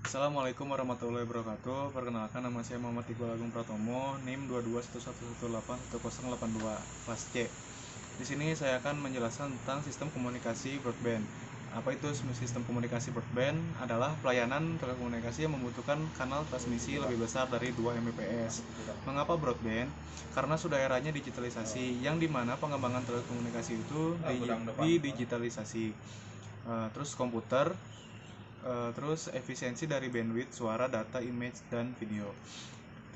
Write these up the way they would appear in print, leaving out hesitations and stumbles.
Assalamualaikum warahmatullahi wabarakatuh. Perkenalkan, nama saya Muhammad Iqbal Agung Pratomo, NIM 2211181082, kelas C. Di sini saya akan menjelaskan tentang sistem komunikasi broadband. Apa itu sistem komunikasi broadband? Adalah pelayanan telekomunikasi yang membutuhkan kanal transmisi lebih besar dari 2 Mbps. Mengapa broadband? Karena sudah eranya digitalisasi, yang dimana pengembangan telekomunikasi itu didigitalisasi. Terus komputer, terus efisiensi dari bandwidth, suara, data, image, dan video.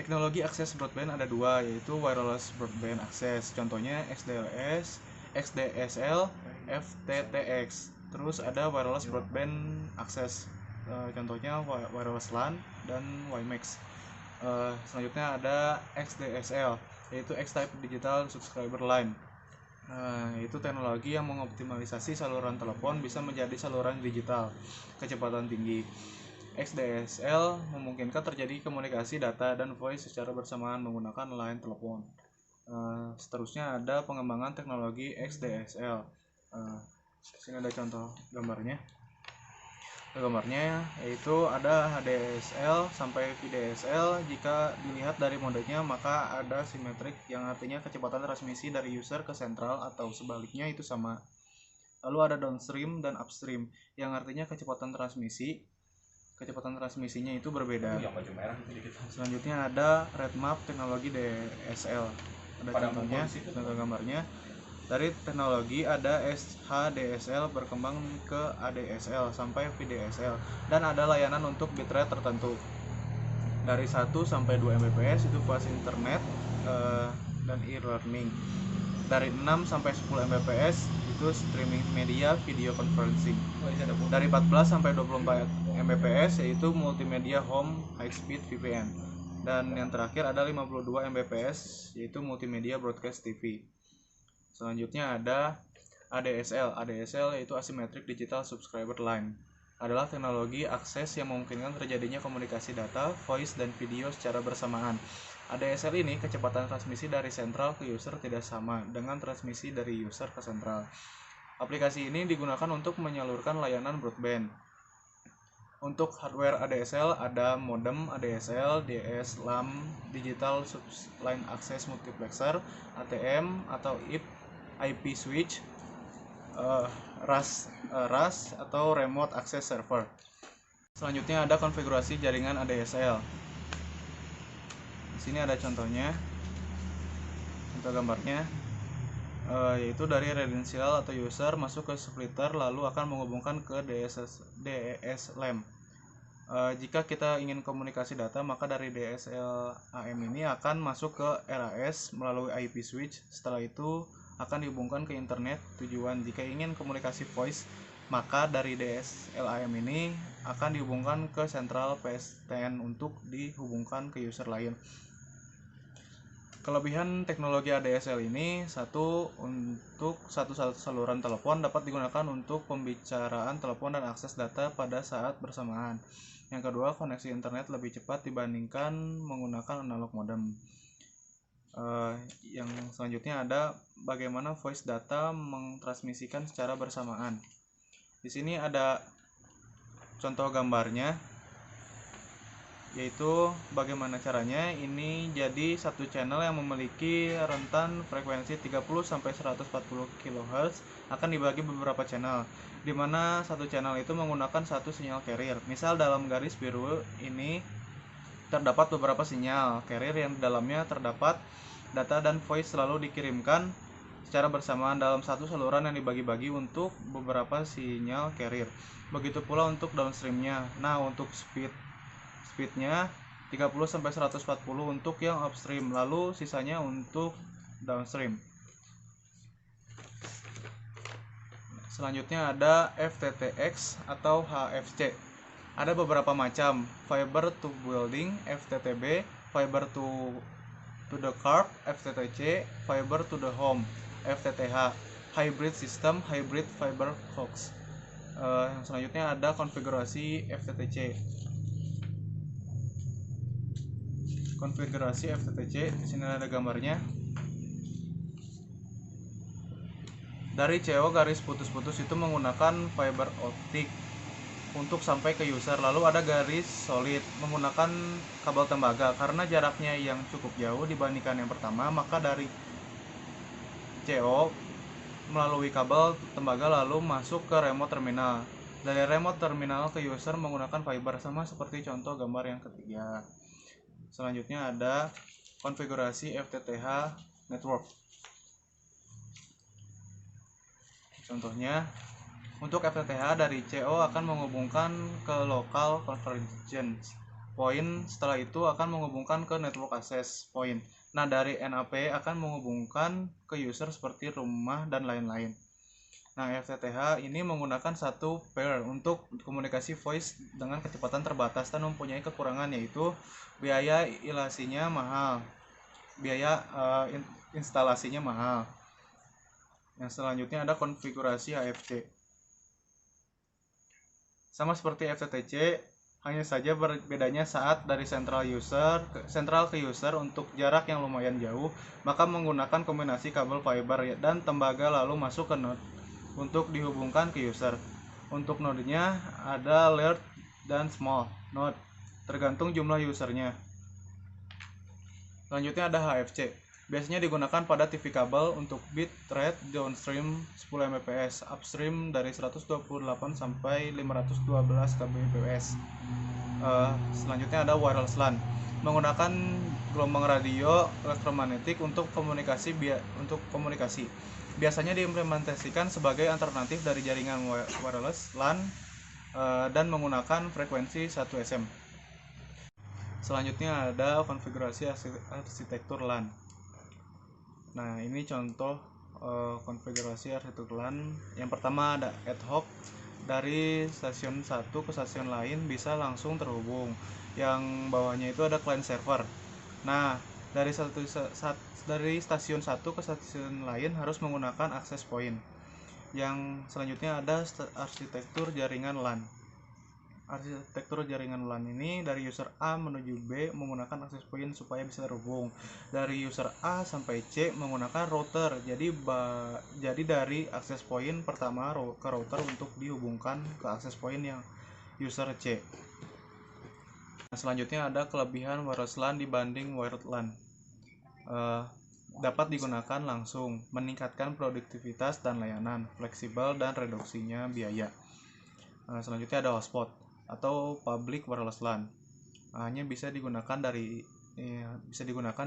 Teknologi akses broadband ada dua, yaitu wireless broadband access, contohnya XDLS, XDSL, FTTX. Terus ada wireless broadband access, contohnya wireless LAN dan WiMAX. Selanjutnya ada XDSL, yaitu X-Type Digital Subscriber Line. Itu teknologi yang mengoptimalisasi saluran telepon bisa menjadi saluran digital kecepatan tinggi. XDSL memungkinkan terjadi komunikasi data dan voice secara bersamaan menggunakan line telepon. Seterusnya ada pengembangan teknologi XDSL. Sini ada contoh gambarnya. Yaitu ada HDSL sampai VDSL. Jika dilihat dari modenya, maka ada simetrik, yang artinya kecepatan transmisi dari user ke sentral atau sebaliknya itu sama. Lalu ada downstream dan upstream, yang artinya kecepatan transmisinya itu berbeda. Selanjutnya ada red map teknologi DSL. Ada contohnya, contoh gambarnya. Dari teknologi ada HDSL berkembang ke ADSL sampai VDSL, dan ada layanan untuk bitrate tertentu. Dari 1 sampai 2 Mbps itu fast internet dan e-learning. Dari 6 sampai 10 Mbps itu streaming media video conferencing. Dari 14 sampai 24 Mbps yaitu multimedia home high speed VPN. Dan yang terakhir ada 52 Mbps yaitu multimedia broadcast TV. Selanjutnya ada ADSL. ADSL yaitu Asymmetric Digital Subscriber Line. Adalah teknologi akses yang memungkinkan terjadinya komunikasi data, voice, dan video secara bersamaan. ADSL ini kecepatan transmisi dari sentral ke user tidak sama dengan transmisi dari user ke sentral. Aplikasi ini digunakan untuk menyalurkan layanan broadband. Untuk hardware ADSL ada modem ADSL, DS-LAM, Digital Line Access Multiplexer, ATM atau IP switch, RAS atau Remote Access Server. Selanjutnya ada konfigurasi jaringan ADSL. Di sini ada contohnya, contoh gambarnya, yaitu dari residential atau user masuk ke splitter lalu akan menghubungkan ke DSLAM. Jika kita ingin komunikasi data, maka dari DSLAM ini akan masuk ke RAS melalui IP switch. Setelah itu akan dihubungkan ke internet tujuan. Jika ingin komunikasi voice, maka dari DSLAM ini akan dihubungkan ke central PSTN untuk dihubungkan ke user lain. Kelebihan teknologi ADSL ini, untuk satu saluran telepon dapat digunakan untuk pembicaraan telepon dan akses data pada saat bersamaan. Yang kedua, koneksi internet lebih cepat dibandingkan menggunakan analog modem. Yang selanjutnya ada bagaimana voice data mentransmisikan secara bersamaan. Di sini ada contoh gambarnya, yaitu bagaimana caranya. Ini jadi satu channel yang memiliki rentan frekuensi 30-140 kHz akan dibagi beberapa channel, di mana satu channel itu menggunakan satu sinyal carrier. Misal dalam garis biru ini terdapat beberapa sinyal carrier yang di dalamnya terdapat data dan voice selalu dikirimkan secara bersamaan dalam satu saluran yang dibagi-bagi untuk beberapa sinyal carrier. Begitu pula untuk downstreamnya. Nah, untuk speednya 30-140 untuk yang upstream, lalu sisanya untuk downstream. Selanjutnya ada FTTX atau HFC. Ada beberapa macam: fiber to building FTTB, fiber to the curb FTTC, fiber to the home FTTH, hybrid system, hybrid fiber coax. Yang selanjutnya ada konfigurasi FTTC. Konfigurasi FTTC, di sini ada gambarnya. Dari CO garis putus-putus itu menggunakan fiber optik. untuk sampai ke user. Lalu ada garis solid menggunakan kabel tembaga. Karena jaraknya yang cukup jauh dibandingkan yang pertama, maka dari CO melalui kabel tembaga lalu masuk ke remote terminal. Dari remote terminal ke user menggunakan fiber, sama seperti contoh gambar yang ketiga. Selanjutnya ada konfigurasi FTTH network. Contohnya, untuk FTTH dari CO akan menghubungkan ke local convergence point, setelah itu akan menghubungkan ke network access point. Nah, dari NAP akan menghubungkan ke user seperti rumah dan lain-lain. Nah, FTTH ini menggunakan satu pair untuk komunikasi voice dengan kecepatan terbatas dan mempunyai kekurangan, yaitu biaya instalasinya mahal. Instalasinya mahal. Yang selanjutnya ada konfigurasi HFC. Sama seperti FTTC, hanya saja bedanya saat dari sentral ke user untuk jarak yang lumayan jauh, maka menggunakan kombinasi kabel fiber dan tembaga lalu masuk ke node untuk dihubungkan ke user. Untuk nodenya ada large dan small node, tergantung jumlah usernya. Selanjutnya ada HFC. Biasanya digunakan pada TV kabel untuk bit rate downstream 10 Mbps, upstream dari 128 sampai 512 kbps. Selanjutnya ada wireless LAN. Menggunakan gelombang radio elektromagnetik untuk komunikasi. Biasanya diimplementasikan sebagai alternatif dari jaringan wireless LAN dan menggunakan frekuensi 1 SM. Selanjutnya ada konfigurasi arsitektur LAN. Nah, ini contoh konfigurasi arsitektur LAN. Yang pertama ada ad hoc, dari stasiun satu ke stasiun lain bisa langsung terhubung. Yang bawahnya itu ada client server. Nah, dari stasiun satu ke stasiun lain harus menggunakan access point. Yang selanjutnya ada arsitektur jaringan LAN. Arsitektur jaringan LAN ini dari user A menuju B menggunakan access point supaya bisa terhubung. Dari user A sampai C menggunakan router. Jadi dari access point pertama ke router untuk dihubungkan ke access point yang user C. Nah, selanjutnya ada kelebihan wireless LAN dibanding wired LAN. Dapat digunakan langsung, meningkatkan produktivitas dan layanan, fleksibel dan reduksinya biaya. Selanjutnya ada hotspot atau public wireless LAN. Hanya bisa digunakan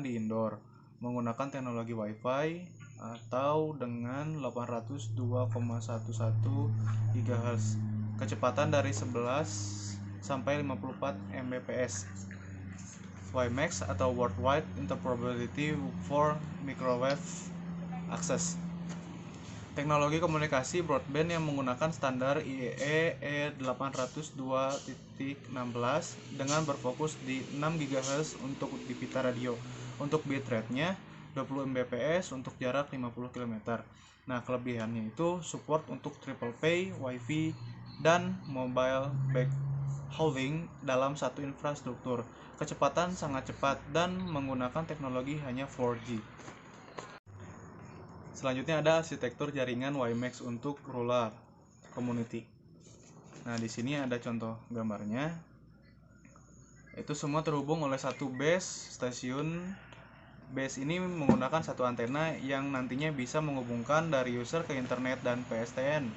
di indoor menggunakan teknologi WiFi atau dengan 802,11 GHz, kecepatan dari 11 sampai 54 Mbps. WiMAX atau Worldwide Interoperability for Microwave Access. Teknologi komunikasi broadband yang menggunakan standar IEEE 802.16 dengan berfokus di 6 GHz untuk di pita radio. Untuk bitrate-nya 20 Mbps untuk jarak 50 km. Nah, kelebihannya itu support untuk triple pay, Wi-Fi, dan mobile backhauling dalam satu infrastruktur. Kecepatan sangat cepat dan menggunakan teknologi hanya 4G. Selanjutnya ada arsitektur jaringan WiMAX untuk rural community. Nah, di sini ada contoh gambarnya. Itu semua terhubung oleh satu base stasiun. Base ini menggunakan satu antena yang nantinya bisa menghubungkan dari user ke internet dan PSTN.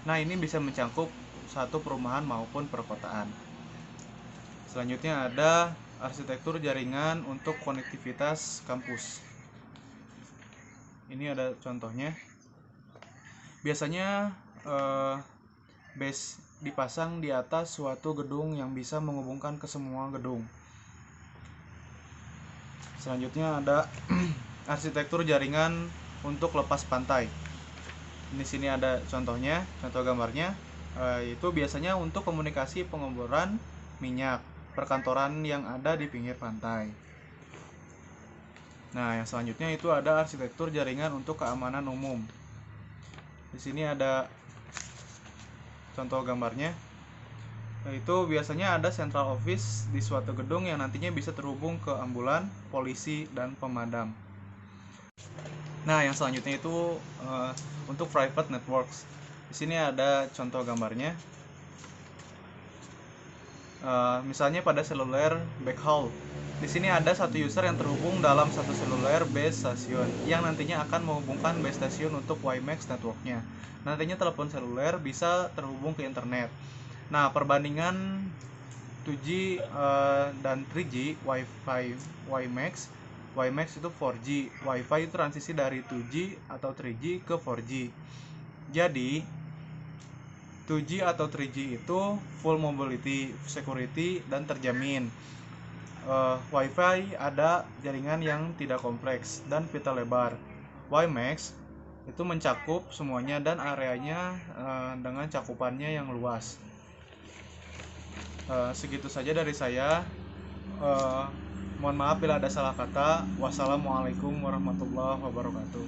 Nah, ini bisa mencakup satu perumahan maupun perkotaan. Selanjutnya ada arsitektur jaringan untuk konektivitas kampus. Ini ada contohnya. Biasanya base dipasang di atas suatu gedung yang bisa menghubungkan ke semua gedung. Selanjutnya ada arsitektur jaringan untuk lepas pantai. Di sini ada contohnya, contoh gambarnya. Itu biasanya untuk komunikasi pengeboran minyak, perkantoran yang ada di pinggir pantai. Nah, yang selanjutnya itu ada arsitektur jaringan untuk keamanan umum. Di sini ada contoh gambarnya. Itu biasanya ada central office di suatu gedung yang nantinya bisa terhubung ke ambulan, polisi, dan pemadam. Nah, yang selanjutnya itu untuk private networks. Di sini ada contoh gambarnya. Misalnya pada seluler backhaul. Di sini ada satu user yang terhubung dalam satu seluler base station yang nantinya akan menghubungkan base station untuk WiMAX networknya. Nantinya telepon seluler bisa terhubung ke internet. Nah, perbandingan 2G dan 3G Wi-Fi WiMAX. WiMAX itu 4G, Wi-Fi itu transisi dari 2G atau 3G ke 4G. Jadi 2G atau 3G itu full mobility, security, dan terjamin. Wi-Fi ada jaringan yang tidak kompleks dan pita lebar. WiMAX itu mencakup semuanya dan areanya dengan cakupannya yang luas. Segitu saja dari saya. Mohon maaf bila ada salah kata. Wassalamualaikum warahmatullahi wabarakatuh.